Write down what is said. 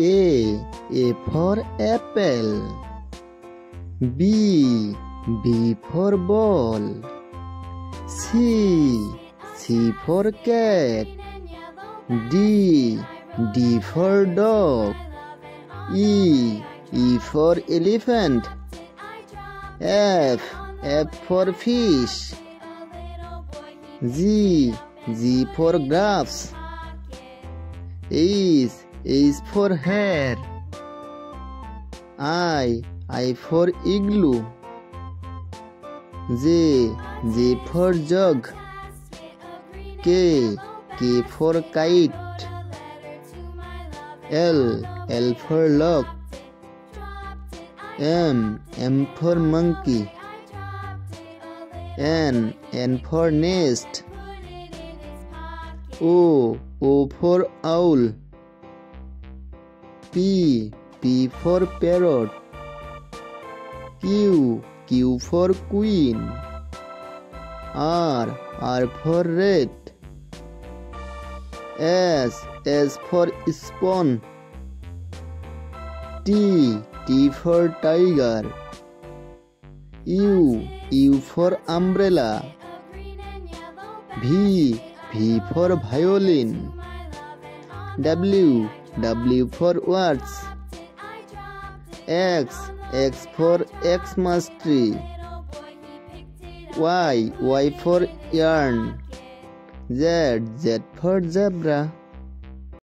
A for apple. B for ball. C for cat. D for dog. E for elephant. F for fish. G for grapes. H for hair. I for igloo. J for jug. K for kite. L for lock. M for monkey. N for nest. O for owl. P for parrot. Q for queen. R for rat. S for spoon. T for tiger. U for umbrella. V for violin. W for words. X for Xmas tree. Y for yarn. Z for zebra.